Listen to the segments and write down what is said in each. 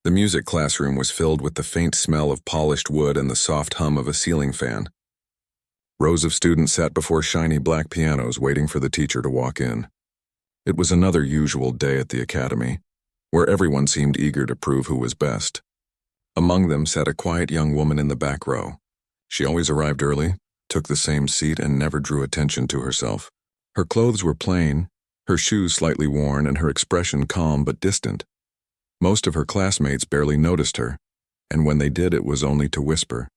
The music classroom was filled with the faint smell of polished wood and the soft hum of a ceiling fan. Rows of students sat before shiny black pianos waiting for the teacher to walk in. It was another usual day at the academy, where everyone seemed eager to prove who was best. Among them sat a quiet young woman in the back row. She always arrived early, took the same seat, and never drew attention to herself. Her clothes were plain, her shoes slightly worn, and her expression calm but distant. Most of her classmates barely noticed her, and when they did, it was only to whisper.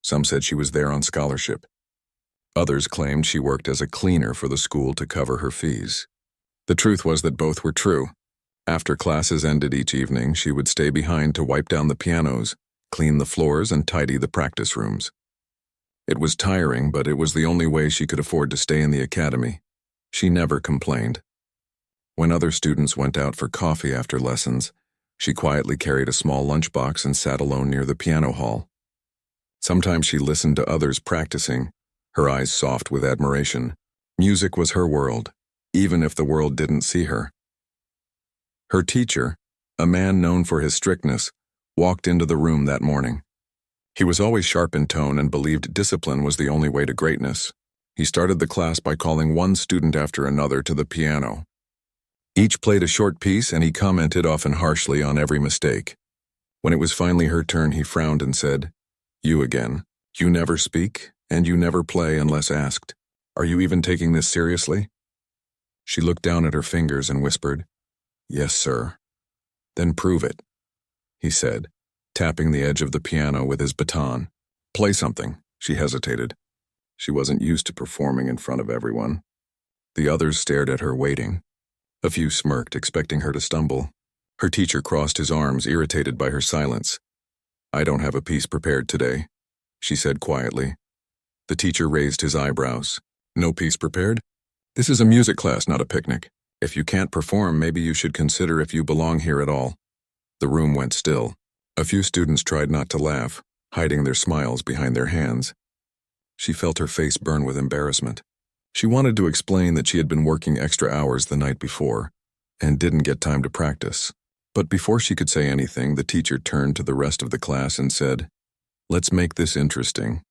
Some said she was there on scholarship. Others claimed she worked as a cleaner for the school to cover her fees. The truth was that both were true. After classes ended each evening, she would stay behind to wipe down the pianos, clean the floors, and tidy the practice rooms. It was tiring, but it was the only way she could afford to stay in the academy. She never complained. When other students went out for coffee after lessons, she quietly carried a small lunchbox and sat alone near the piano hall. Sometimes she listened to others practicing, her eyes soft with admiration. Music was her world, even if the world didn't see her. Her teacher, a man known for his strictness, walked into the room that morning. He was always sharp in tone and believed discipline was the only way to greatness. He started the class by calling one student after another to the piano. Each played a short piece, and he commented often harshly on every mistake. When it was finally her turn, he frowned and said, "You again. You never speak, and you never play unless asked. Are you even taking this seriously?" She looked down at her fingers and whispered, "Yes, sir." "Then prove it," he said, tapping the edge of the piano with his baton. "Play something." She hesitated. She wasn't used to performing in front of everyone. The others stared at her, waiting. A few smirked, expecting her to stumble. Her teacher crossed his arms, irritated by her silence. "I don't have a piece prepared today," she said quietly. The teacher raised his eyebrows. "No piece prepared? This is a music class, not a picnic. If you can't perform, maybe you should consider if you belong here at all." The room went still. A few students tried not to laugh, hiding their smiles behind their hands. She felt her face burn with embarrassment. She wanted to explain that she had been working extra hours the night before and didn't get time to practice. But before she could say anything, the teacher turned to the rest of the class and said, "Let's make this interesting.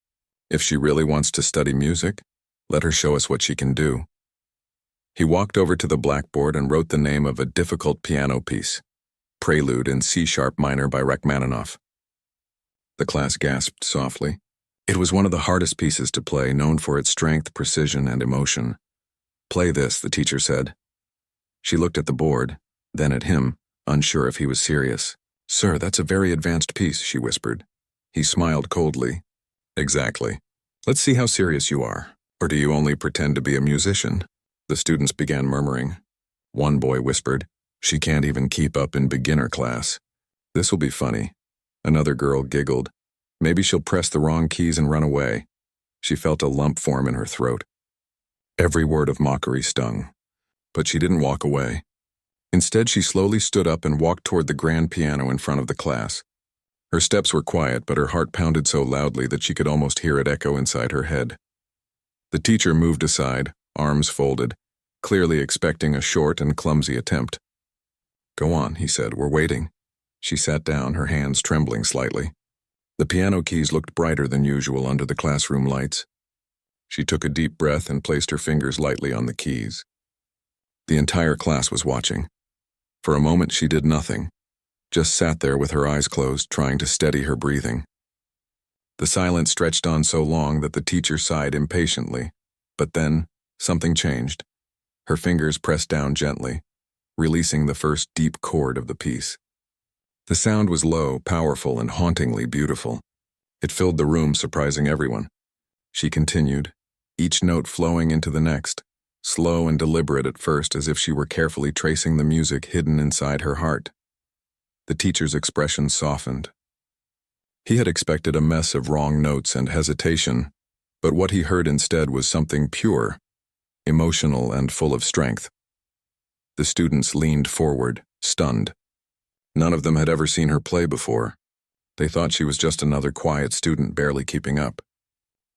If she really wants to study music, let her show us what she can do." He walked over to the blackboard and wrote the name of a difficult piano piece, Prelude in C-sharp minor by Rachmaninoff. The class gasped softly. It was one of the hardest pieces to play, known for its strength, precision, and emotion. "Play this," the teacher said. She looked at the board, then at him, unsure if he was serious. "Sir, that's a very advanced piece," she whispered. He smiled coldly. "Exactly. Let's see how serious you are. Or do you only pretend to be a musician?" The students began murmuring. One boy whispered, "She can't even keep up in beginner class. This'll be funny." Another girl giggled. "Maybe she'll press the wrong keys and run away." She felt a lump form in her throat. Every word of mockery stung. But she didn't walk away. Instead, she slowly stood up and walked toward the grand piano in front of the class. Her steps were quiet, but her heart pounded so loudly that she could almost hear it echo inside her head. The teacher moved aside, arms folded, clearly expecting a short and clumsy attempt. "Go on," he said. "We're waiting." She sat down, her hands trembling slightly. The piano keys looked brighter than usual under the classroom lights. She took a deep breath and placed her fingers lightly on the keys. The entire class was watching. For a moment she did nothing, just sat there with her eyes closed, trying to steady her breathing. The silence stretched on so long that the teacher sighed impatiently, but then something changed. Her fingers pressed down gently, releasing the first deep chord of the piece. The sound was low, powerful, and hauntingly beautiful. It filled the room, surprising everyone. She continued, each note flowing into the next, slow and deliberate at first, as if she were carefully tracing the music hidden inside her heart. The teacher's expression softened. He had expected a mess of wrong notes and hesitation, but what he heard instead was something pure, emotional, and full of strength. The students leaned forward, stunned. None of them had ever seen her play before. They thought she was just another quiet student barely keeping up.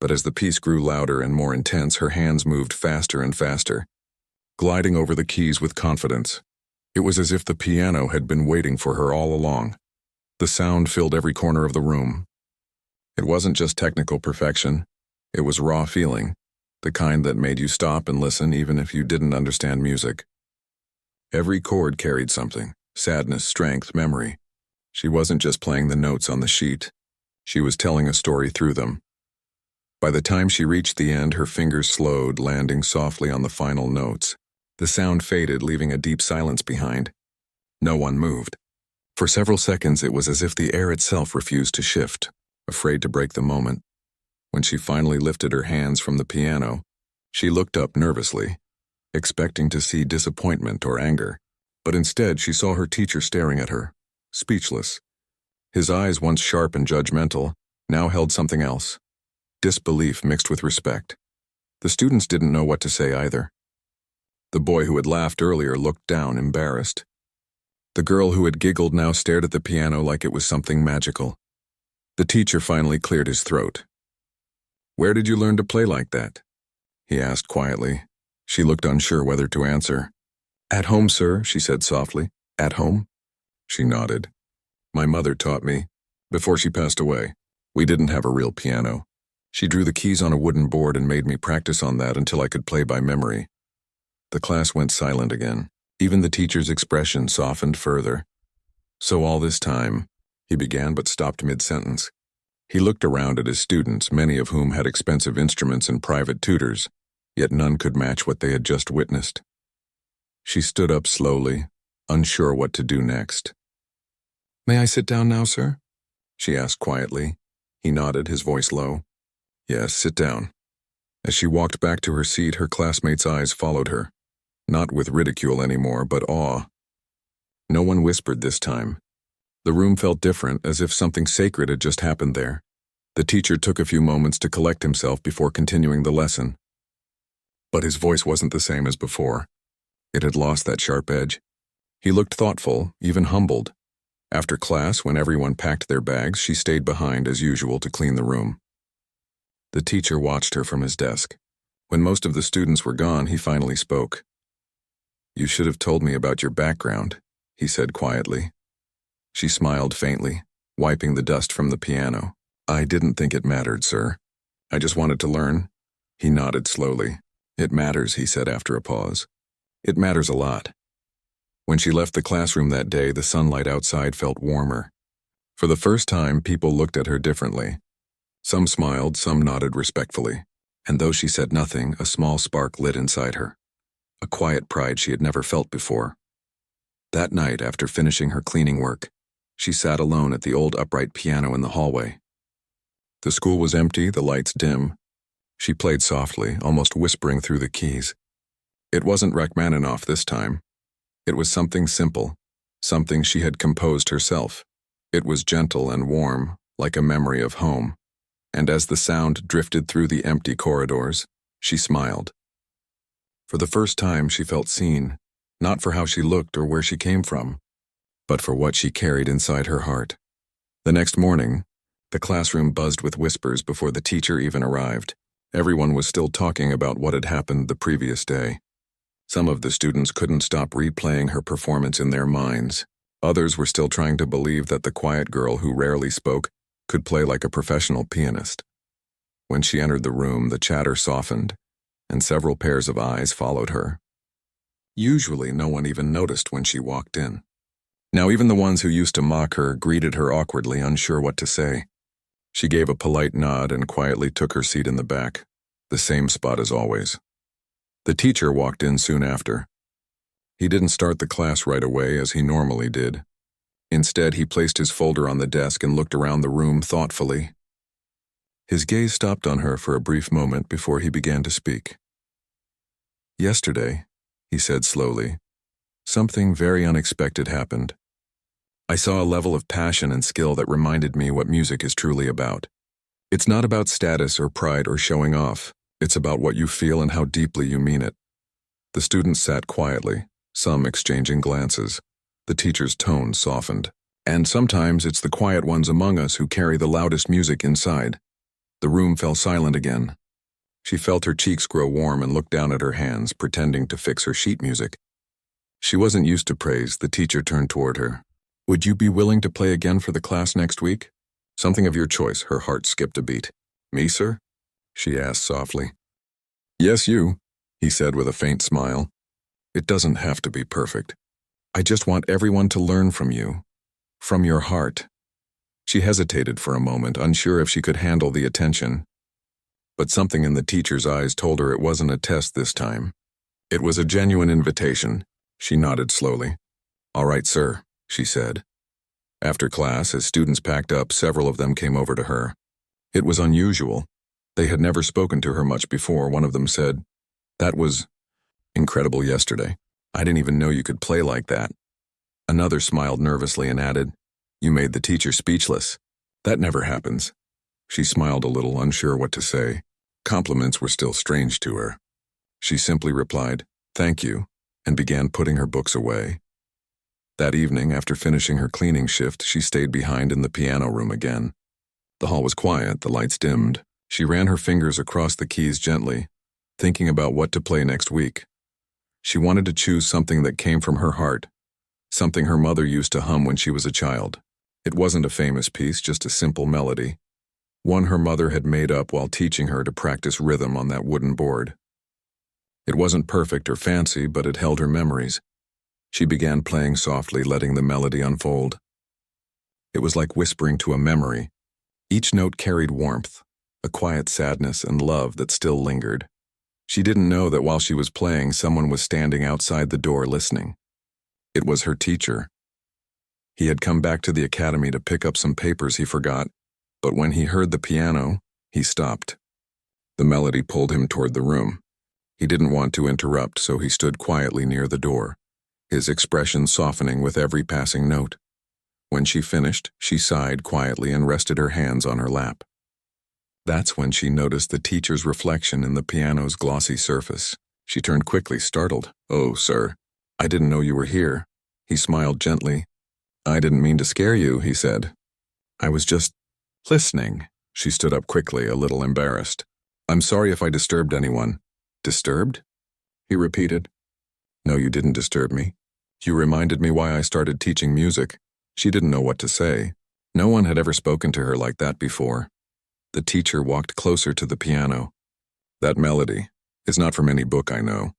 But as the piece grew louder and more intense, her hands moved faster and faster, gliding over the keys with confidence. It was as if the piano had been waiting for her all along. The sound filled every corner of the room. It wasn't just technical perfection. It was raw feeling, the kind that made you stop and listen even if you didn't understand music. Every chord carried something: sadness, strength, memory. She wasn't just playing the notes on the sheet. She was telling a story through them. By the time she reached the end, her fingers slowed, landing softly on the final notes. The sound faded, leaving a deep silence behind. No one moved. For several seconds, it was as if the air itself refused to shift, afraid to break the moment. When she finally lifted her hands from the piano, she looked up nervously, expecting to see disappointment or anger. But instead, she saw her teacher staring at her, speechless. His eyes, once sharp and judgmental, now held something else: disbelief mixed with respect. The students didn't know what to say either. The boy who had laughed earlier looked down, embarrassed. The girl who had giggled now stared at the piano like it was something magical. The teacher finally cleared his throat. "Where did you learn to play like that?" he asked quietly. She looked unsure whether to answer. "At home, sir," she said softly. "At home?" She nodded. "My mother taught me. Before she passed away, we didn't have a real piano. She drew the keys on a wooden board and made me practice on that until I could play by memory." The class went silent again. Even the teacher's expression softened further. "So all this time," he began but stopped mid-sentence. He looked around at his students, many of whom had expensive instruments and private tutors, yet none could match what they had just witnessed. She stood up slowly, unsure what to do next. "May I sit down now, sir?" she asked quietly. He nodded, his voice low. "Yes, sit down." As she walked back to her seat, her classmates' eyes followed her, not with ridicule anymore, but awe. No one whispered this time. The room felt different, as if something sacred had just happened there. The teacher took a few moments to collect himself before continuing the lesson. But his voice wasn't the same as before. It had lost that sharp edge. He looked thoughtful, even humbled. After class, when everyone packed their bags, she stayed behind as usual to clean the room. The teacher watched her from his desk. When most of the students were gone, he finally spoke. "You should have told me about your background," he said quietly. She smiled faintly, wiping the dust from the piano. "I didn't think it mattered, sir. I just wanted to learn." He nodded slowly. "It matters," he said after a pause. "It matters a lot." When she left the classroom that day, the sunlight outside felt warmer. For the first time, people looked at her differently. Some smiled, some nodded respectfully. And though she said nothing, a small spark lit inside her. A quiet pride she had never felt before. That night, after finishing her cleaning work, she sat alone at the old upright piano in the hallway. The school was empty, the lights dim. She played softly, almost whispering through the keys. It wasn't Rachmaninoff this time. It was something simple, something she had composed herself. It was gentle and warm, like a memory of home. And as the sound drifted through the empty corridors, she smiled. For the first time, she felt seen, not for how she looked or where she came from, but for what she carried inside her heart. The next morning, the classroom buzzed with whispers before the teacher even arrived. Everyone was still talking about what had happened the previous day. Some of the students couldn't stop replaying her performance in their minds. Others were still trying to believe that the quiet girl who rarely spoke could play like a professional pianist. When she entered the room, the chatter softened, and several pairs of eyes followed her. Usually, no one even noticed when she walked in. Now even the ones who used to mock her greeted her awkwardly, unsure what to say. She gave a polite nod and quietly took her seat in the back, the same spot as always. The teacher walked in soon after. He didn't start the class right away as he normally did. Instead, he placed his folder on the desk and looked around the room thoughtfully. His gaze stopped on her for a brief moment before he began to speak. "Yesterday," he said slowly, "something very unexpected happened. I saw a level of passion and skill that reminded me what music is truly about. It's not about status or pride or showing off. It's about what you feel and how deeply you mean it." The students sat quietly, some exchanging glances. The teacher's tone softened. "And sometimes it's the quiet ones among us who carry the loudest music inside." The room fell silent again. She felt her cheeks grow warm and looked down at her hands, pretending to fix her sheet music. She wasn't used to praise. The teacher turned toward her. Would you be willing to play again for the class next week? Something of your choice. Her heart skipped a beat. Me, sir? She asked softly. Yes, you, he said with a faint smile. It doesn't have to be perfect. I just want everyone to learn from you. From your heart. She hesitated for a moment, unsure if she could handle the attention. But something in the teacher's eyes told her it wasn't a test this time. It was a genuine invitation. She nodded slowly. All right, sir, she said. After class, as students packed up, several of them came over to her. It was unusual. They had never spoken to her much before. One of them said, "That was incredible yesterday. I didn't even know you could play like that." Another smiled nervously and added, "You made the teacher speechless. That never happens." She smiled a little, unsure what to say. Compliments were still strange to her. She simply replied, "Thank you," and began putting her books away. That evening, after finishing her cleaning shift, she stayed behind in the piano room again. The hall was quiet, the lights dimmed. She ran her fingers across the keys gently, thinking about what to play next week. She wanted to choose something that came from her heart, something her mother used to hum when she was a child. It wasn't a famous piece, just a simple melody, one her mother had made up while teaching her to practice rhythm on that wooden board. It wasn't perfect or fancy, but it held her memories. She began playing softly, letting the melody unfold. It was like whispering to a memory. Each note carried warmth, a quiet sadness and love that still lingered. She didn't know that while she was playing, someone was standing outside the door listening. It was her teacher. He had come back to the academy to pick up some papers he forgot, but when he heard the piano, he stopped. The melody pulled him toward the room. He didn't want to interrupt, so he stood quietly near the door, his expression softening with every passing note. When she finished, she sighed quietly and rested her hands on her lap. That's when she noticed the teacher's reflection in the piano's glossy surface. She turned quickly, startled. "Oh, sir, I didn't know you were here." He smiled gently. "I didn't mean to scare you," he said. "I was just listening." She stood up quickly, a little embarrassed. "I'm sorry if I disturbed anyone." "Disturbed?" he repeated. "No, you didn't disturb me. You reminded me why I started teaching music." She didn't know what to say. No one had ever spoken to her like that before. The teacher walked closer to the piano. "That melody is not from any book I know.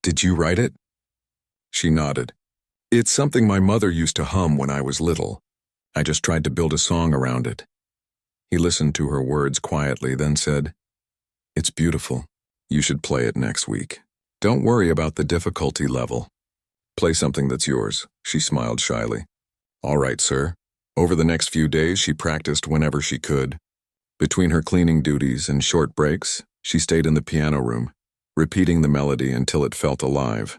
Did you write it?" She nodded. "It's something my mother used to hum when I was little. I just tried to build a song around it." He listened to her words quietly, then said, "It's beautiful. You should play it next week. Don't worry about the difficulty level. Play something that's yours." She smiled shyly. "All right, sir." Over the next few days, she practiced whenever she could. Between her cleaning duties and short breaks, she stayed in the piano room, repeating the melody until it felt alive.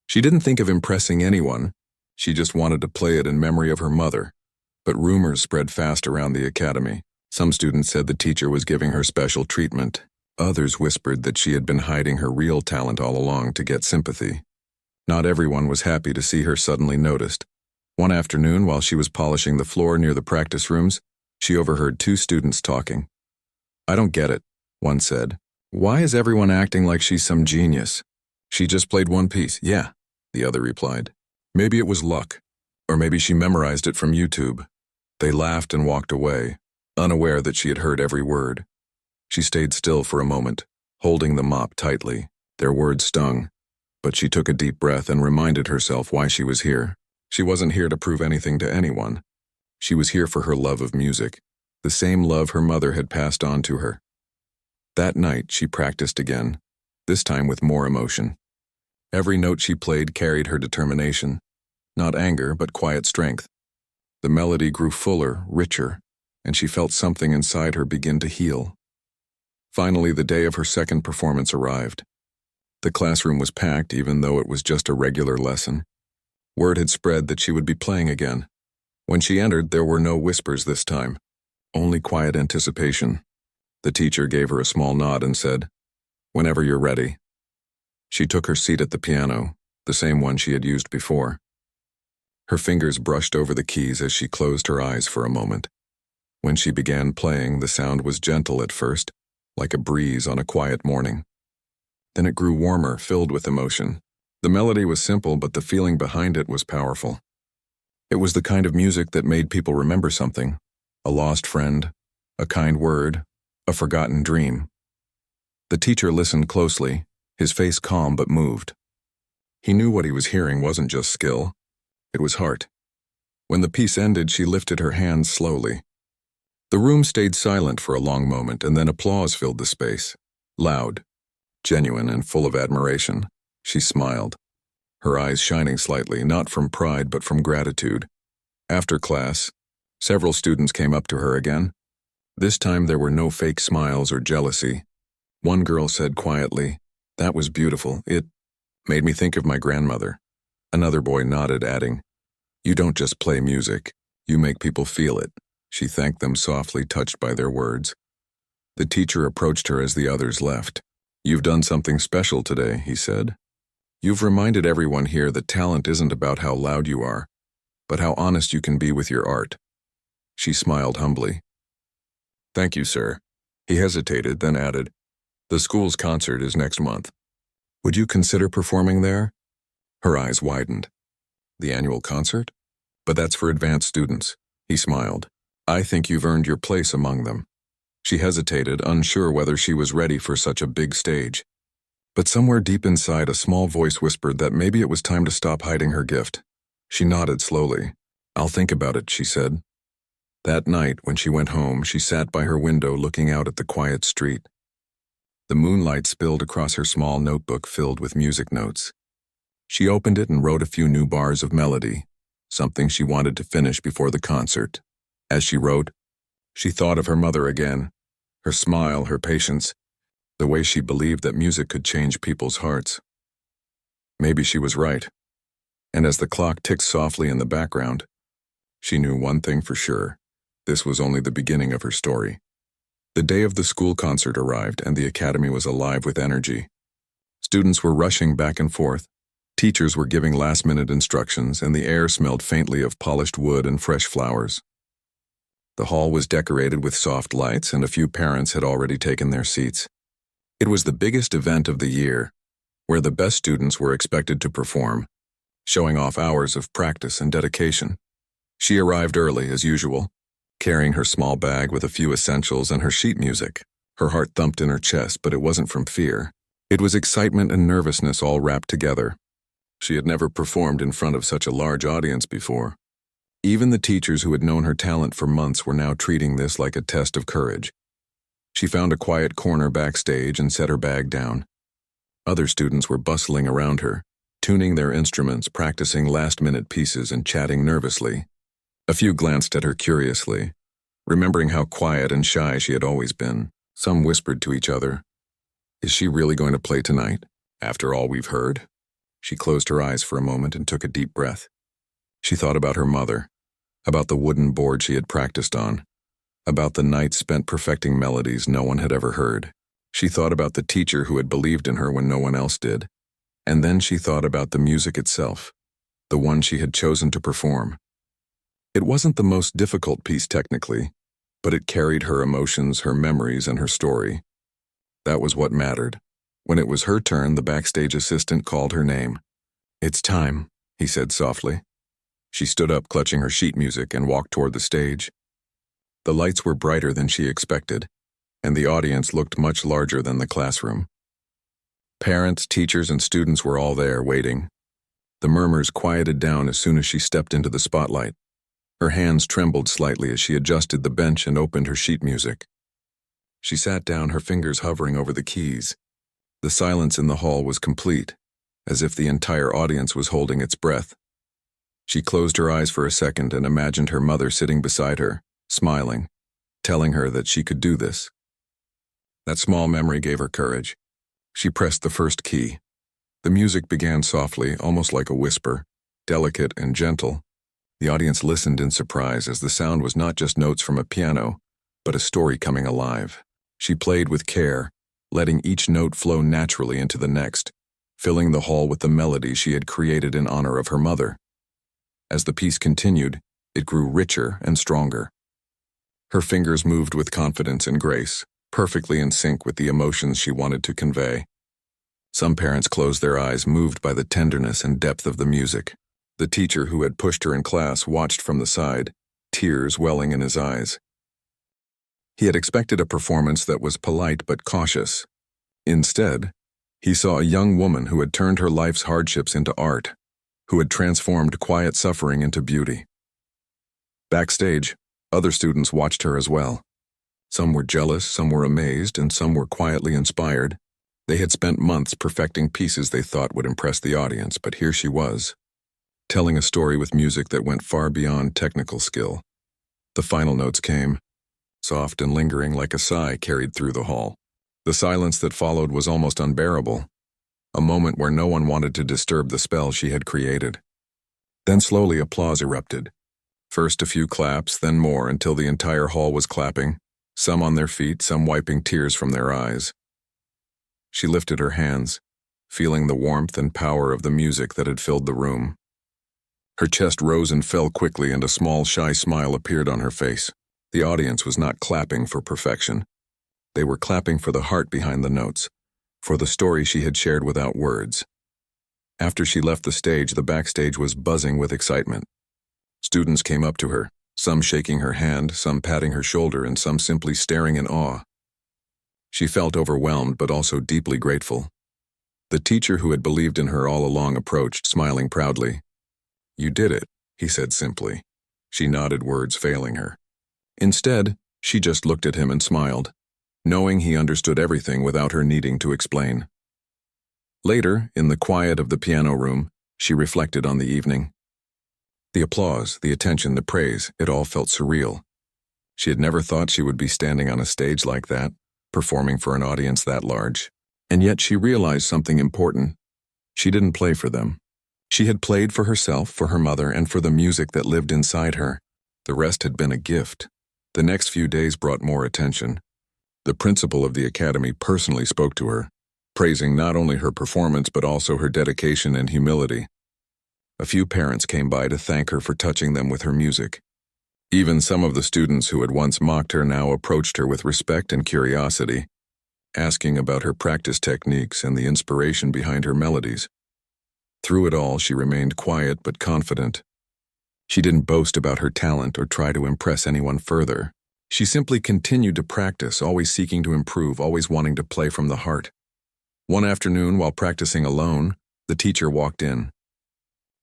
She didn't think of impressing anyone. She just wanted to play it in memory of her mother. But rumors spread fast around the academy. Some students said the teacher was giving her special treatment. Others whispered that she had been hiding her real talent all along to get sympathy. Not everyone was happy to see her suddenly noticed. One afternoon, while she was polishing the floor near the practice rooms, she overheard two students talking. "I don't get it," one said. "Why is everyone acting like she's some genius? She just played one piece." "Yeah," the other replied. "Maybe it was luck, or maybe she memorized it from YouTube." They laughed and walked away, unaware that she had heard every word. She stayed still for a moment, holding the mop tightly. Their words stung, but she took a deep breath and reminded herself why she was here. She wasn't here to prove anything to anyone. She was here for her love of music, the same love her mother had passed on to her. That night, she practiced again, this time with more emotion. Every note she played carried her determination, not anger, but quiet strength. The melody grew fuller, richer, and she felt something inside her begin to heal. Finally, the day of her second performance arrived. The classroom was packed, even though it was just a regular lesson. Word had spread that she would be playing again. When she entered, there were no whispers this time, only quiet anticipation. The teacher gave her a small nod and said, "Whenever you're ready." She took her seat at the piano, the same one she had used before. Her fingers brushed over the keys as she closed her eyes for a moment. When she began playing, the sound was gentle at first, like a breeze on a quiet morning. Then it grew warmer, filled with emotion. The melody was simple, but the feeling behind it was powerful. It was the kind of music that made people remember something: a lost friend, a kind word, a forgotten dream. The teacher listened closely, his face calm but moved. He knew what he was hearing wasn't just skill, it was heart. When the piece ended, she lifted her hands slowly. The room stayed silent for a long moment, and then applause filled the space. Loud, genuine, and full of admiration. She smiled, her eyes shining slightly, not from pride but from gratitude. After class, several students came up to her again. This time there were no fake smiles or jealousy. One girl said quietly, "That was beautiful. It made me think of my grandmother." Another boy nodded, adding, "You don't just play music, you make people feel it." She thanked them softly, touched by their words. The teacher approached her as the others left. "You've done something special today," he said. "You've reminded everyone here that talent isn't about how loud you are, but how honest you can be with your art." She smiled humbly. "Thank you, sir." He hesitated, then added, "The school's concert is next month. Would you consider performing there?" Her eyes widened. "The annual concert? But that's for advanced students." He smiled. "I think you've earned your place among them." She hesitated, unsure whether she was ready for such a big stage. But somewhere deep inside, a small voice whispered that maybe it was time to stop hiding her gift. She nodded slowly. "I'll think about it," she said. That night, when she went home, she sat by her window looking out at the quiet street. The moonlight spilled across her small notebook filled with music notes. She opened it and wrote a few new bars of melody, something she wanted to finish before the concert. As she wrote, she thought of her mother again, her smile, her patience, the way she believed that music could change people's hearts. Maybe she was right. And as the clock ticked softly in the background, she knew one thing for sure: this was only the beginning of her story. The day of the school concert arrived, and the academy was alive with energy. Students were rushing back and forth. Teachers were giving last-minute instructions, and the air smelled faintly of polished wood and fresh flowers. The hall was decorated with soft lights, and a few parents had already taken their seats. It was the biggest event of the year, where the best students were expected to perform, showing off hours of practice and dedication. She arrived early, as usual, carrying her small bag with a few essentials and her sheet music. Her heart thumped in her chest, but it wasn't from fear. It was excitement and nervousness all wrapped together. She had never performed in front of such a large audience before. Even the teachers who had known her talent for months were now treating this like a test of courage. She found a quiet corner backstage and set her bag down. Other students were bustling around her, tuning their instruments, practicing last-minute pieces, and chatting nervously. A few glanced at her curiously, remembering how quiet and shy she had always been. Some whispered to each other, "Is she really going to play tonight, after all we've heard?" She closed her eyes for a moment and took a deep breath. She thought about her mother, about the wooden board she had practiced on, about the nights spent perfecting melodies no one had ever heard. She thought about the teacher who had believed in her when no one else did. And then she thought about the music itself, the one she had chosen to perform. It wasn't the most difficult piece technically, but it carried her emotions, her memories, and her story. That was what mattered. When it was her turn, the backstage assistant called her name. "It's time," he said softly. She stood up, clutching her sheet music, and walked toward the stage. The lights were brighter than she expected, and the audience looked much larger than the classroom. Parents, teachers, and students were all there, waiting. The murmurs quieted down as soon as she stepped into the spotlight. Her hands trembled slightly as she adjusted the bench and opened her sheet music. She sat down, her fingers hovering over the keys. The silence in the hall was complete, as if the entire audience was holding its breath. She closed her eyes for a second and imagined her mother sitting beside her, smiling, telling her that she could do this. That small memory gave her courage. She pressed the first key. The music began softly, almost like a whisper, delicate and gentle. The audience listened in surprise as the sound was not just notes from a piano, but a story coming alive. She played with care, letting each note flow naturally into the next, filling the hall with the melody she had created in honor of her mother. As the piece continued, it grew richer and stronger. Her fingers moved with confidence and grace, perfectly in sync with the emotions she wanted to convey. Some parents closed their eyes, moved by the tenderness and depth of the music. The teacher who had pushed her in class watched from the side, tears welling in his eyes. He had expected a performance that was polite but cautious. Instead, he saw a young woman who had turned her life's hardships into art, who had transformed quiet suffering into beauty. Backstage, other students watched her as well. Some were jealous, some were amazed, and some were quietly inspired. They had spent months perfecting pieces they thought would impress the audience, but here she was, telling a story with music that went far beyond technical skill. The final notes came, soft and lingering like a sigh carried through the hall. The silence that followed was almost unbearable, a moment where no one wanted to disturb the spell she had created. Then slowly applause erupted. First a few claps, then more, until the entire hall was clapping, some on their feet, some wiping tears from their eyes. She lifted her hands, feeling the warmth and power of the music that had filled the room. Her chest rose and fell quickly, and a small, shy smile appeared on her face. The audience was not clapping for perfection. They were clapping for the heart behind the notes, for the story she had shared without words. After she left the stage, the backstage was buzzing with excitement. Students came up to her, some shaking her hand, some patting her shoulder, and some simply staring in awe. She felt overwhelmed but also deeply grateful. The teacher who had believed in her all along approached, smiling proudly. "You did it," he said simply. She nodded, words failing her. Instead, she just looked at him and smiled, knowing he understood everything without her needing to explain. Later, in the quiet of the piano room, she reflected on the evening. The applause, the attention, the praise, it all felt surreal. She had never thought she would be standing on a stage like that, performing for an audience that large. And yet she realized something important. She didn't play for them. She had played for herself, for her mother, and for the music that lived inside her. The rest had been a gift. The next few days brought more attention. The principal of the academy personally spoke to her, praising not only her performance but also her dedication and humility. A few parents came by to thank her for touching them with her music. Even some of the students who had once mocked her now approached her with respect and curiosity, asking about her practice techniques and the inspiration behind her melodies. Through it all, she remained quiet but confident. She didn't boast about her talent or try to impress anyone further. She simply continued to practice, always seeking to improve, always wanting to play from the heart. One afternoon, while practicing alone, the teacher walked in.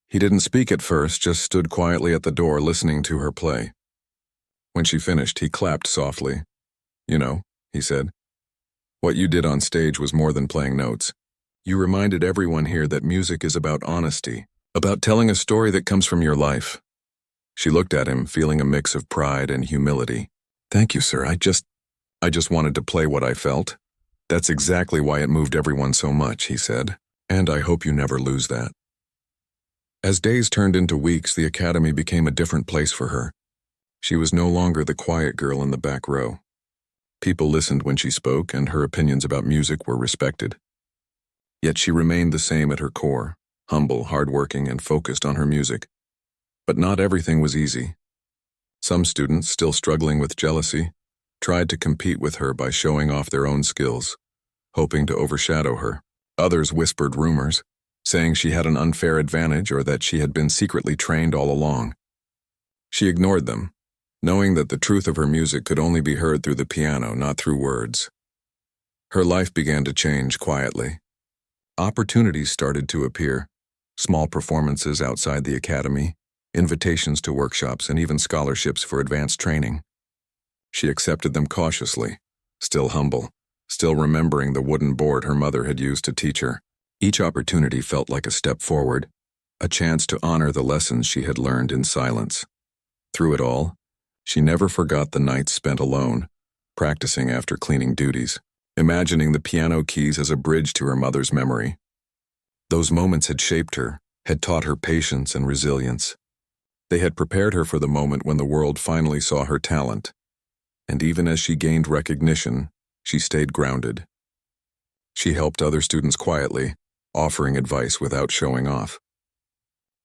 He didn't speak at first, just stood quietly at the door listening to her play. When she finished, he clapped softly. "You know," he said, "what you did on stage was more than playing notes. You reminded everyone here that music is about honesty, about telling a story that comes from your life." She looked at him, feeling a mix of pride and humility. "Thank you, sir. I just wanted to play what I felt. That's exactly why it moved everyone so much," he said, "and I hope you never lose that." As days turned into weeks, the academy became a different place for her. She was no longer the quiet girl in the back row. People listened when she spoke, and her opinions about music were respected. Yet she remained the same at her core, humble, hardworking, and focused on her music. But not everything was easy. Some students, still struggling with jealousy, tried to compete with her by showing off their own skills, hoping to overshadow her. Others whispered rumors, saying she had an unfair advantage or that she had been secretly trained all along. She ignored them, knowing that the truth of her music could only be heard through the piano, not through words. Her life began to change quietly. Opportunities started to appear, small performances outside the academy, invitations to workshops, and even scholarships for advanced training. She accepted them cautiously, still humble, still remembering the wooden board her mother had used to teach her. Each opportunity felt like a step forward, a chance to honor the lessons she had learned in silence. Through it all, she never forgot the nights spent alone, practicing after cleaning duties, imagining the piano keys as a bridge to her mother's memory. Those moments had shaped her, had taught her patience and resilience. They had prepared her for the moment when the world finally saw her talent. And even as she gained recognition, she stayed grounded. She helped other students quietly, offering advice without showing off.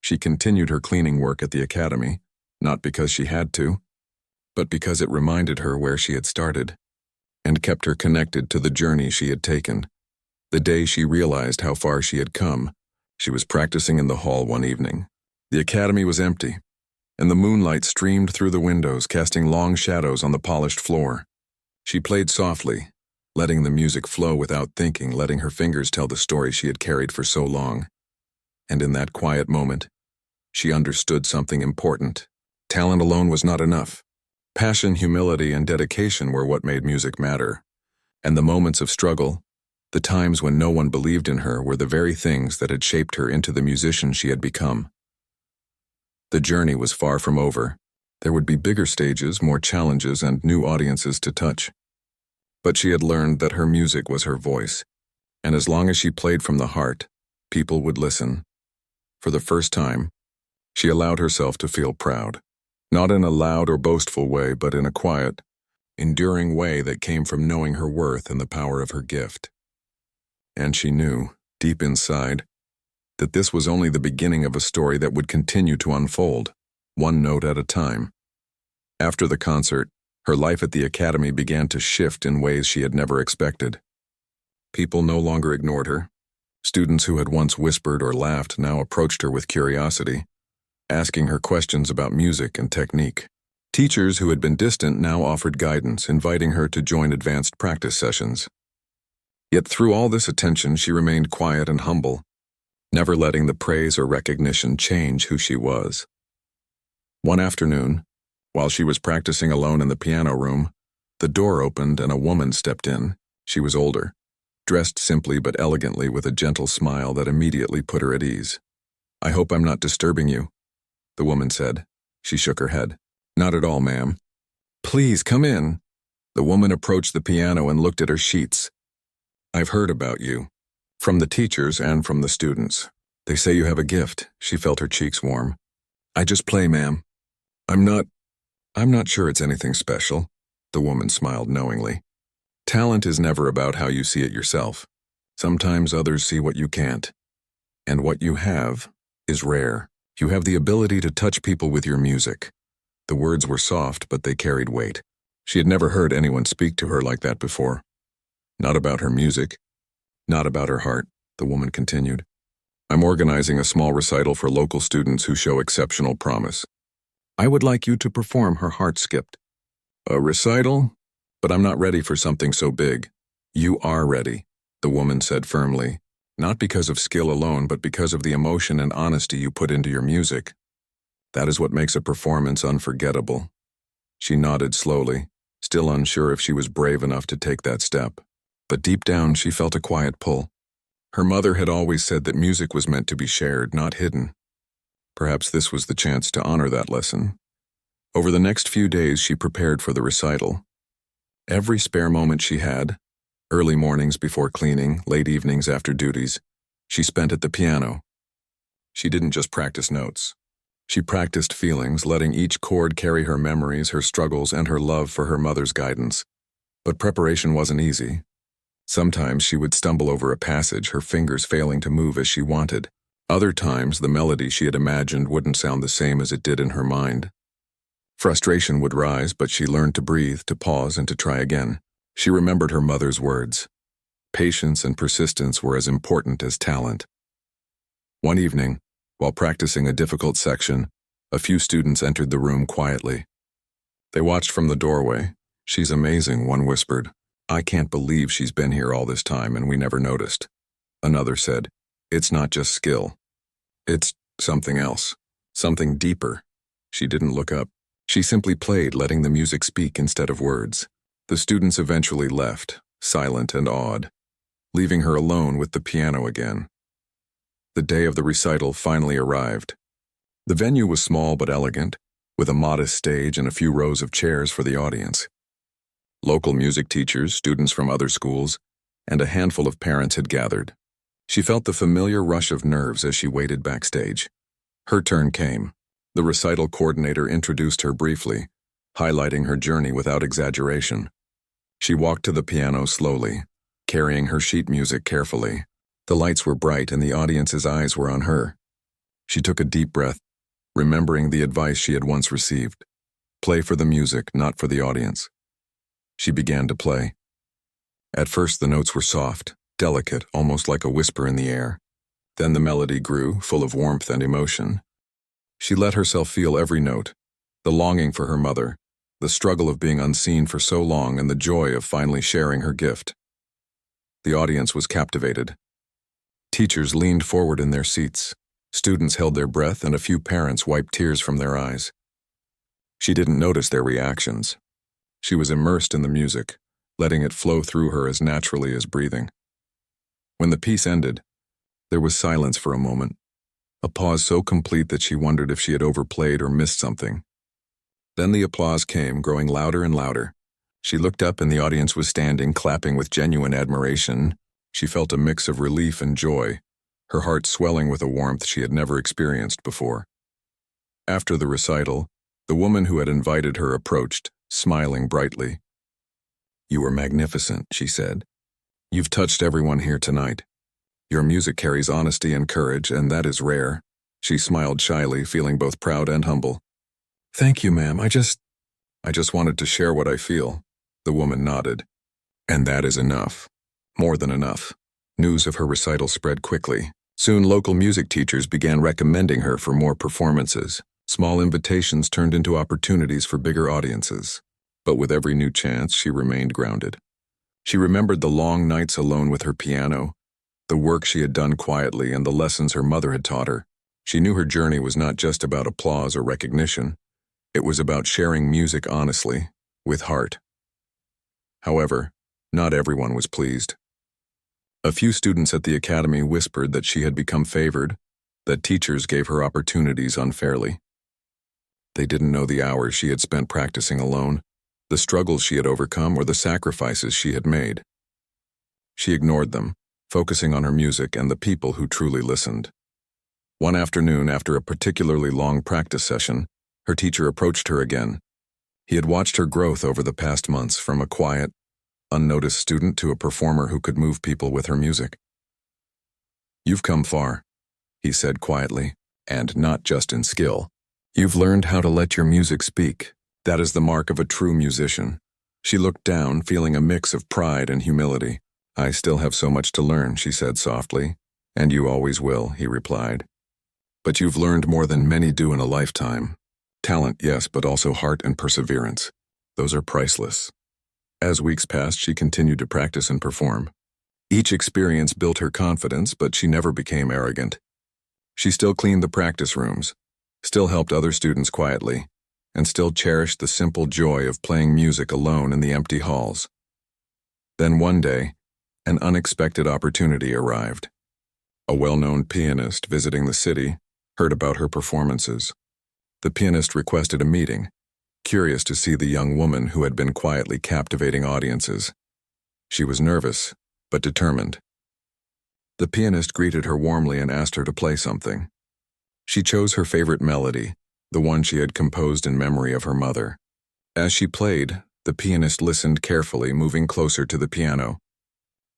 She continued her cleaning work at the academy, not because she had to, but because it reminded her where she had started, and kept her connected to the journey she had taken. The day she realized how far she had come, she was practicing in the hall one evening. The academy was empty, and the moonlight streamed through the windows, casting long shadows on the polished floor. She played softly, letting the music flow without thinking, letting her fingers tell the story she had carried for so long. And in that quiet moment, she understood something important. Talent alone was not enough. Passion, humility, and dedication were what made music matter. And the moments of struggle, the times when no one believed in her, were the very things that had shaped her into the musician she had become. The journey was far from over. There would be bigger stages, more challenges, and new audiences to touch. But she had learned that her music was her voice, and as long as she played from the heart, people would listen. For the first time, she allowed herself to feel proud, not in a loud or boastful way, but in a quiet, enduring way that came from knowing her worth and the power of her gift. And she knew, deep inside, that this was only the beginning of a story that would continue to unfold, one note at a time. After the concert, her life at the academy began to shift in ways she had never expected. People no longer ignored her. Students who had once whispered or laughed now approached her with curiosity, asking her questions about music and technique. Teachers who had been distant now offered guidance, inviting her to join advanced practice sessions. Yet through all this attention, she remained quiet and humble, never letting the praise or recognition change who she was. One afternoon, while she was practicing alone in the piano room, the door opened and a woman stepped in. She was older, dressed simply but elegantly with a gentle smile that immediately put her at ease. "I hope I'm not disturbing you," the woman said. She shook her head. "Not at all, ma'am." "Please, come in." The woman approached the piano and looked at her sheets. "I've heard about you, from the teachers and from the students. They say you have a gift." She felt her cheeks warm. "I just play, ma'am. I'm not sure it's anything special." The woman smiled knowingly. "Talent is never about how you see it yourself. Sometimes others see what you can't. And what you have is rare. You have the ability to touch people with your music." The words were soft, but they carried weight. She had never heard anyone speak to her like that before. Not about her music, not about her heart, the woman continued. "I'm organizing a small recital for local students who show exceptional promise. I would like you to perform." Her heart skipped. "A recital? But I'm not ready for something so big." "You are ready," the woman said firmly, "not because of skill alone, but because of the emotion and honesty you put into your music. That is what makes a performance unforgettable." She nodded slowly, still unsure if she was brave enough to take that step. But deep down, she felt a quiet pull. Her mother had always said that music was meant to be shared, not hidden. Perhaps this was the chance to honor that lesson. Over the next few days, she prepared for the recital. Every spare moment she had, early mornings before cleaning, late evenings after duties, she spent at the piano. She didn't just practice notes. She practiced feelings, letting each chord carry her memories, her struggles, and her love for her mother's guidance. But preparation wasn't easy. Sometimes she would stumble over a passage, her fingers failing to move as she wanted. Other times, the melody she had imagined wouldn't sound the same as it did in her mind. Frustration would rise, but she learned to breathe, to pause, and to try again. She remembered her mother's words. Patience and persistence were as important as talent. One evening, while practicing a difficult section, a few students entered the room quietly. They watched from the doorway. "She's amazing," one whispered. "I can't believe she's been here all this time and we never noticed." Another said, "It's not just skill. It's something else, something deeper." She didn't look up. She simply played, letting the music speak instead of words. The students eventually left, silent and awed, leaving her alone with the piano again. The day of the recital finally arrived. The venue was small but elegant, with a modest stage and a few rows of chairs for the audience. Local music teachers, students from other schools, and a handful of parents had gathered. She felt the familiar rush of nerves as she waited backstage. Her turn came. The recital coordinator introduced her briefly, highlighting her journey without exaggeration. She walked to the piano slowly, carrying her sheet music carefully. The lights were bright and the audience's eyes were on her. She took a deep breath, remembering the advice she had once received. Play for the music, not for the audience. She began to play. At first, the notes were soft, delicate, almost like a whisper in the air. Then the melody grew, full of warmth and emotion. She let herself feel every note, the longing for her mother, the struggle of being unseen for so long, and the joy of finally sharing her gift. The audience was captivated. Teachers leaned forward in their seats. Students held their breath, and a few parents wiped tears from their eyes. She didn't notice their reactions. She was immersed in the music, letting it flow through her as naturally as breathing. When the piece ended, there was silence for a moment, a pause so complete that she wondered if she had overplayed or missed something. Then the applause came, growing louder and louder. She looked up and the audience was standing, clapping with genuine admiration. She felt a mix of relief and joy, her heart swelling with a warmth she had never experienced before. After the recital, the woman who had invited her approached, smiling brightly. "You were magnificent," she said. "You've touched everyone here tonight. Your music carries honesty and courage, and that is rare." She smiled shyly, feeling both proud and humble. "Thank you, ma'am. I just wanted to share what I feel." The woman nodded. "And that is enough. More than enough." News of her recital spread quickly. Soon local music teachers began recommending her for more performances. Small invitations turned into opportunities for bigger audiences. But with every new chance, she remained grounded. She remembered the long nights alone with her piano, the work she had done quietly, and the lessons her mother had taught her. She knew her journey was not just about applause or recognition. It was about sharing music honestly, with heart. However, not everyone was pleased. A few students at the academy whispered that she had become favored, that teachers gave her opportunities unfairly. They didn't know the hours she had spent practicing alone, the struggles she had overcome, or the sacrifices she had made. She ignored them, focusing on her music and the people who truly listened. One afternoon, after a particularly long practice session, her teacher approached her again. He had watched her growth over the past months, from a quiet, unnoticed student to a performer who could move people with her music. "You've come far," he said quietly, "and not just in skill. You've learned how to let your music speak. That is the mark of a true musician." She looked down, feeling a mix of pride and humility. "I still have so much to learn," she said softly. "And you always will," he replied. "But you've learned more than many do in a lifetime. Talent, yes, but also heart and perseverance. Those are priceless." As weeks passed, she continued to practice and perform. Each experience built her confidence, but she never became arrogant. She still cleaned the practice rooms, still helped other students quietly, and still cherished the simple joy of playing music alone in the empty halls. Then one day, an unexpected opportunity arrived. A well-known pianist visiting the city heard about her performances. The pianist requested a meeting, curious to see the young woman who had been quietly captivating audiences. She was nervous, but determined. The pianist greeted her warmly and asked her to play something. She chose her favorite melody, the one she had composed in memory of her mother. As she played, the pianist listened carefully, moving closer to the piano.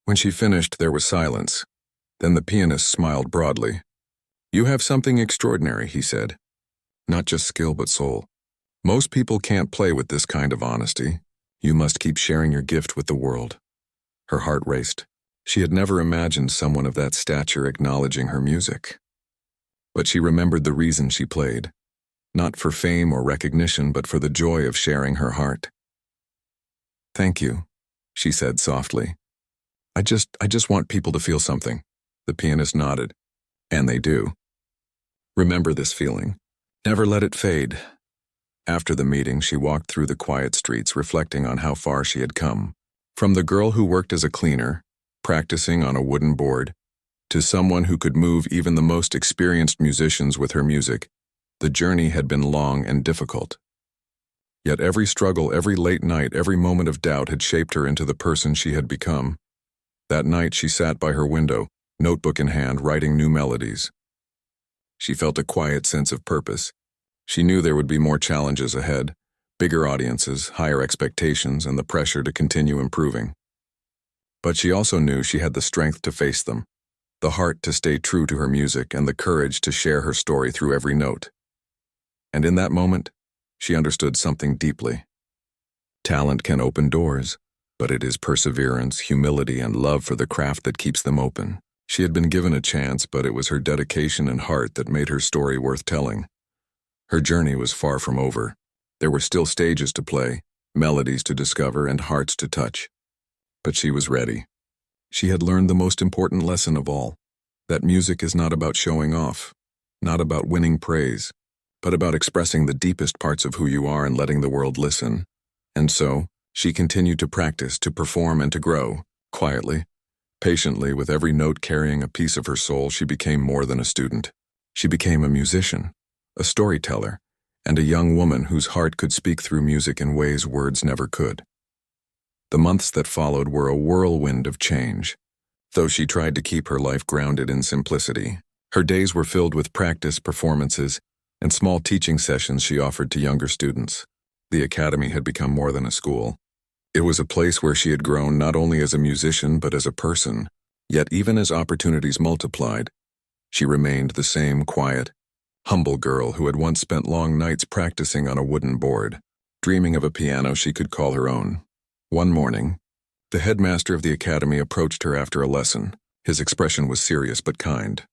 When she finished, there was silence. Then the pianist smiled broadly. "You have something extraordinary," he said. "Not just skill, but soul. Most people can't play with this kind of honesty. You must keep sharing your gift with the world." Her heart raced. She had never imagined someone of that stature acknowledging her music. But she remembered the reason she played. Not for fame or recognition, but for the joy of sharing her heart. "Thank you," she said softly. I just want people to feel something." The pianist nodded. "And they do. Remember this feeling. Never let it fade." After the meeting, she walked through the quiet streets, reflecting on how far she had come. From the girl who worked as a cleaner, practicing on a wooden board, to someone who could move even the most experienced musicians with her music, the journey had been long and difficult. Yet every struggle, every late night, every moment of doubt had shaped her into the person she had become. That night she sat by her window, notebook in hand, writing new melodies. She felt a quiet sense of purpose. She knew there would be more challenges ahead, bigger audiences, higher expectations, and the pressure to continue improving. But she also knew she had the strength to face them, the heart to stay true to her music, and the courage to share her story through every note. And in that moment, she understood something deeply. Talent can open doors, but it is perseverance, humility, and love for the craft that keeps them open. She had been given a chance, but it was her dedication and heart that made her story worth telling. Her journey was far from over. There were still stages to play, melodies to discover, and hearts to touch. But she was ready. She had learned the most important lesson of all, that music is not about showing off, not about winning praise, but about expressing the deepest parts of who you are and letting the world listen. And so, she continued to practice, to perform, and to grow, quietly, patiently, with every note carrying a piece of her soul. She became more than a student. She became a musician, a storyteller, and a young woman whose heart could speak through music in ways words never could. The months that followed were a whirlwind of change. Though she tried to keep her life grounded in simplicity, her days were filled with practice, performances, and small teaching sessions she offered to younger students. The academy had become more than a school. It was a place where she had grown not only as a musician but as a person. Yet even as opportunities multiplied, she remained the same quiet, humble girl who had once spent long nights practicing on a wooden board, dreaming of a piano she could call her own. One morning, the headmaster of the academy approached her after a lesson. His expression was serious but kind.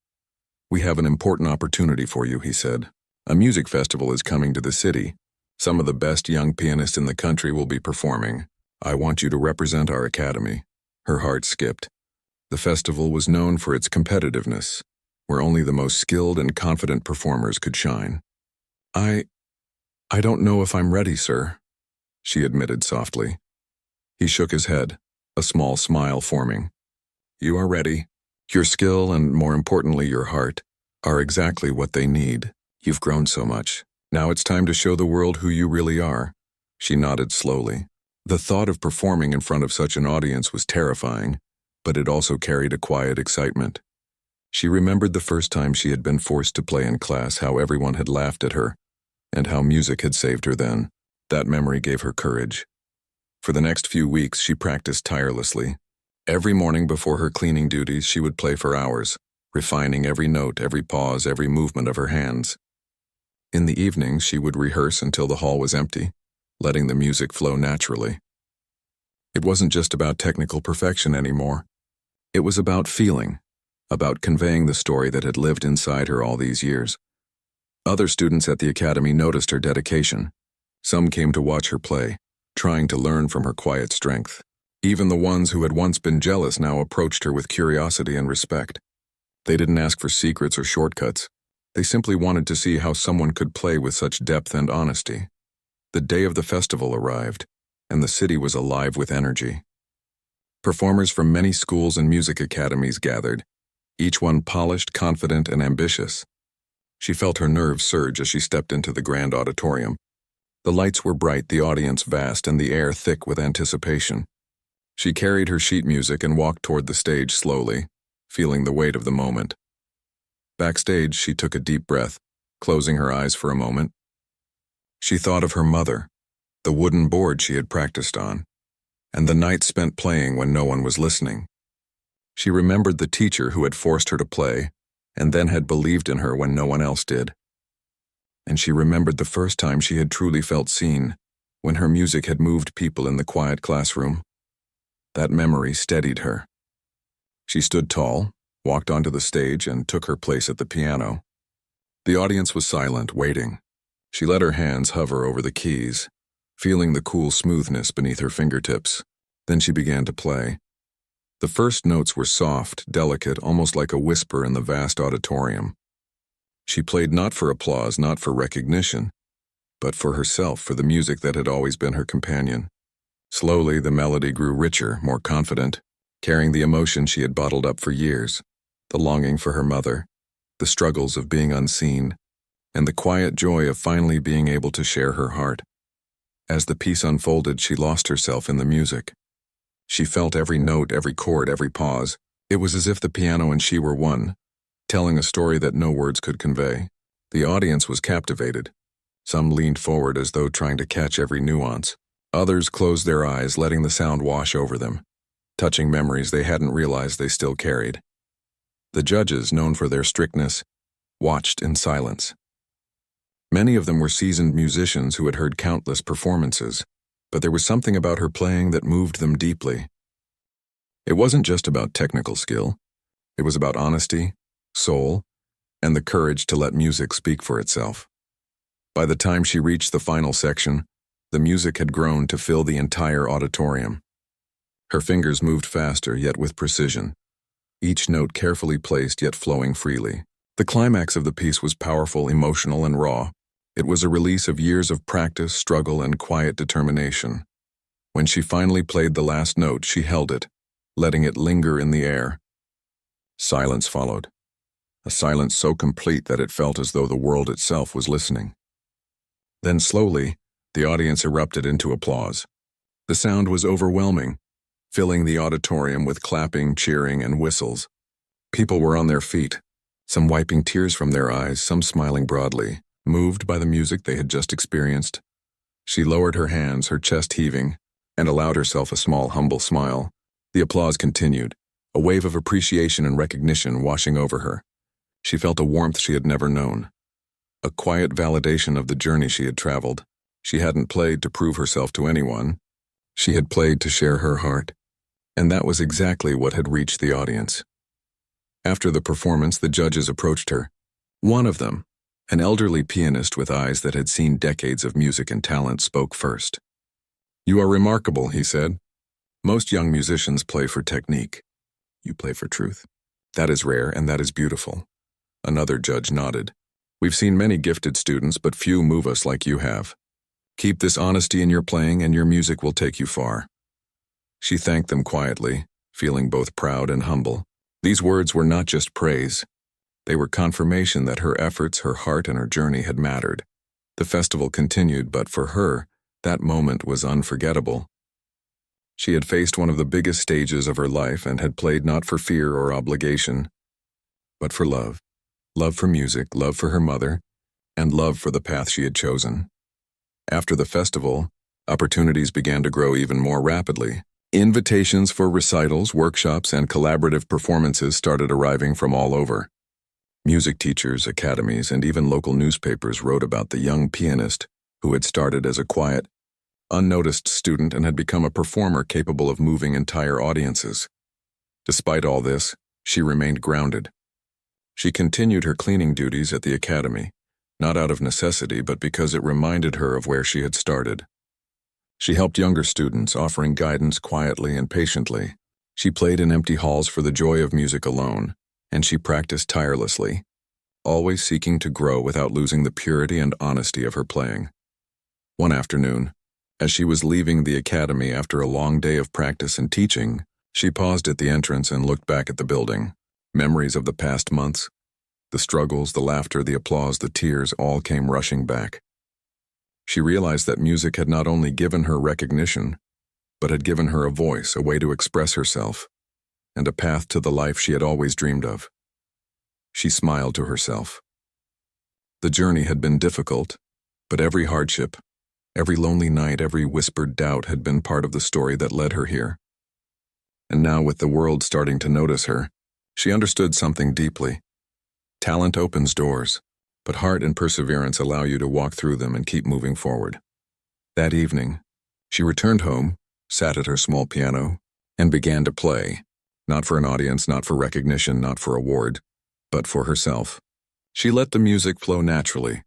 "We have an important opportunity for you," he said. "A music festival is coming to the city. Some of the best young pianists in the country will be performing. I want you to represent our academy." Her heart skipped. The festival was known for its competitiveness, where only the most skilled and confident performers could shine. I don't know if I'm ready, sir," she admitted softly. He shook his head, a small smile forming. "You are ready. Your skill, and more importantly your heart, are exactly what they need. You've grown so much. Now it's time to show the world who you really are." She nodded slowly. The thought of performing in front of such an audience was terrifying, but it also carried a quiet excitement. She remembered the first time she had been forced to play in class, how everyone had laughed at her, and how music had saved her then. That memory gave her courage. For the next few weeks, she practiced tirelessly. Every morning before her cleaning duties, she would play for hours, refining every note, every pause, every movement of her hands. In the evenings, she would rehearse until the hall was empty, letting the music flow naturally. It wasn't just about technical perfection anymore. It was about feeling, about conveying the story that had lived inside her all these years. Other students at the academy noticed her dedication. Some came to watch her play, trying to learn from her quiet strength. Even the ones who had once been jealous now approached her with curiosity and respect. They didn't ask for secrets or shortcuts. They simply wanted to see how someone could play with such depth and honesty. The day of the festival arrived, and the city was alive with energy. Performers from many schools and music academies gathered, each one polished, confident, and ambitious. She felt her nerves surge as she stepped into the grand auditorium. The lights were bright, the audience vast, and the air thick with anticipation. She carried her sheet music and walked toward the stage slowly, feeling the weight of the moment. Backstage, she took a deep breath, closing her eyes for a moment. She thought of her mother, the wooden board she had practiced on, and the nights spent playing when no one was listening. She remembered the teacher who had forced her to play, and then had believed in her when no one else did. And she remembered the first time she had truly felt seen, when her music had moved people in the quiet classroom. That memory steadied her. She stood tall, walked onto the stage, and took her place at the piano. The audience was silent, waiting. She let her hands hover over the keys, feeling the cool smoothness beneath her fingertips. Then she began to play. The first notes were soft, delicate, almost like a whisper in the vast auditorium. She played not for applause, not for recognition, but for herself, for the music that had always been her companion. Slowly, the melody grew richer, more confident, carrying the emotion she had bottled up for years, the longing for her mother, the struggles of being unseen, and the quiet joy of finally being able to share her heart. As the piece unfolded, she lost herself in the music. She felt every note, every chord, every pause. It was as if the piano and she were one, telling a story that no words could convey. The audience was captivated. Some leaned forward as though trying to catch every nuance. Others closed their eyes, letting the sound wash over them, touching memories they hadn't realized they still carried. The judges, known for their strictness, watched in silence. Many of them were seasoned musicians who had heard countless performances, but there was something about her playing that moved them deeply. It wasn't just about technical skill. It was about honesty, soul, and the courage to let music speak for itself. By the time she reached the final section, the music had grown to fill the entire auditorium. Her fingers moved faster, yet with precision, each note carefully placed yet flowing freely. The climax of the piece was powerful, emotional, and raw. It was a release of years of practice, struggle, and quiet determination. When she finally played the last note, she held it, letting it linger in the air. Silence followed, a silence so complete that it felt as though the world itself was listening. Then slowly, the audience erupted into applause. The sound was overwhelming, filling the auditorium with clapping, cheering, and whistles. People were on their feet, some wiping tears from their eyes, some smiling broadly, moved by the music they had just experienced. She lowered her hands, her chest heaving, and allowed herself a small, humble smile. The applause continued, a wave of appreciation and recognition washing over her. She felt a warmth she had never known, a quiet validation of the journey she had traveled. She hadn't played to prove herself to anyone. She had played to share her heart, and that was exactly what had reached the audience. After the performance, the judges approached her. One of them, an elderly pianist with eyes that had seen decades of music and talent, spoke first. "You are remarkable," he said. "Most young musicians play for technique. You play for truth. That is rare and that is beautiful." Another judge nodded. "We've seen many gifted students, but few move us like you have. Keep this honesty in your playing and your music will take you far." She thanked them quietly, feeling both proud and humble. These words were not just praise. They were confirmation that her efforts, her heart, and her journey had mattered. The festival continued, but for her, that moment was unforgettable. She had faced one of the biggest stages of her life and had played not for fear or obligation, but for love. Love for music, love for her mother, and love for the path she had chosen. After the festival, opportunities began to grow even more rapidly. Invitations for recitals, workshops, and collaborative performances started arriving from all over. Music teachers, academies, and even local newspapers wrote about the young pianist who had started as a quiet, unnoticed student and had become a performer capable of moving entire audiences. Despite all this, she remained grounded. She continued her cleaning duties at the academy, not out of necessity, but because it reminded her of where she had started. She helped younger students, offering guidance quietly and patiently. She played in empty halls for the joy of music alone, and she practiced tirelessly, always seeking to grow without losing the purity and honesty of her playing. One afternoon, as she was leaving the academy after a long day of practice and teaching, she paused at the entrance and looked back at the building. Memories of the past months, the struggles, the laughter, the applause, the tears, all came rushing back. She realized that music had not only given her recognition, but had given her a voice, a way to express herself, and a path to the life she had always dreamed of. She smiled to herself. The journey had been difficult, but every hardship, every lonely night, every whispered doubt had been part of the story that led her here. And now, with the world starting to notice her, she understood something deeply. Talent opens doors, but heart and perseverance allow you to walk through them and keep moving forward. That evening, she returned home, sat at her small piano, and began to play, not for an audience, not for recognition, not for award, but for herself. She let the music flow naturally,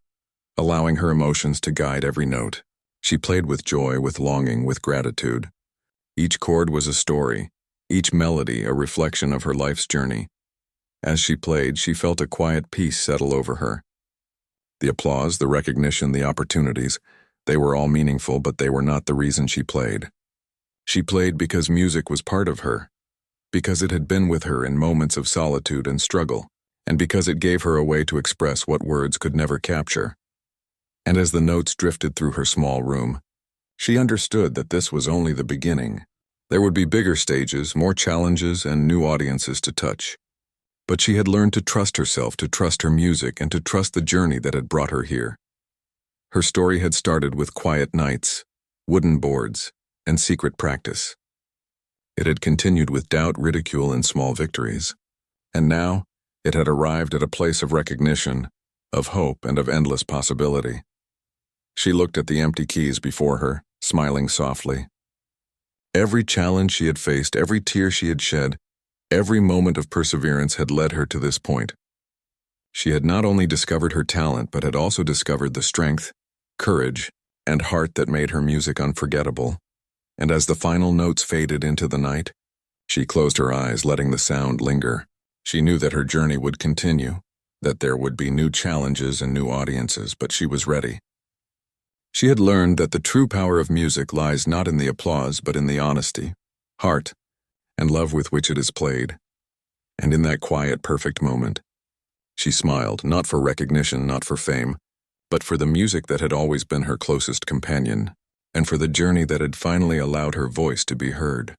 allowing her emotions to guide every note. She played with joy, with longing, with gratitude. Each chord was a story, each melody a reflection of her life's journey. As she played, she felt a quiet peace settle over her. The applause, the recognition, the opportunities, they were all meaningful, but they were not the reason she played. She played because music was part of her, because it had been with her in moments of solitude and struggle, and because it gave her a way to express what words could never capture. And as the notes drifted through her small room, she understood that this was only the beginning. There would be bigger stages, more challenges, and new audiences to touch. But she had learned to trust herself, to trust her music, and to trust the journey that had brought her here. Her story had started with quiet nights, wooden boards, and secret practice. It had continued with doubt, ridicule, and small victories. And now, it had arrived at a place of recognition, of hope, and of endless possibility. She looked at the empty keys before her, smiling softly. Every challenge she had faced, every tear she had shed, every moment of perseverance had led her to this point. She had not only discovered her talent, but had also discovered the strength, courage, and heart that made her music unforgettable. And as the final notes faded into the night, she closed her eyes, letting the sound linger. She knew that her journey would continue, that there would be new challenges and new audiences, but she was ready. She had learned that the true power of music lies not in the applause, but in the honesty, heart, and love with which it is played. And in that quiet, perfect moment, she smiled, not for recognition, not for fame, but for the music that had always been her closest companion, and for the journey that had finally allowed her voice to be heard.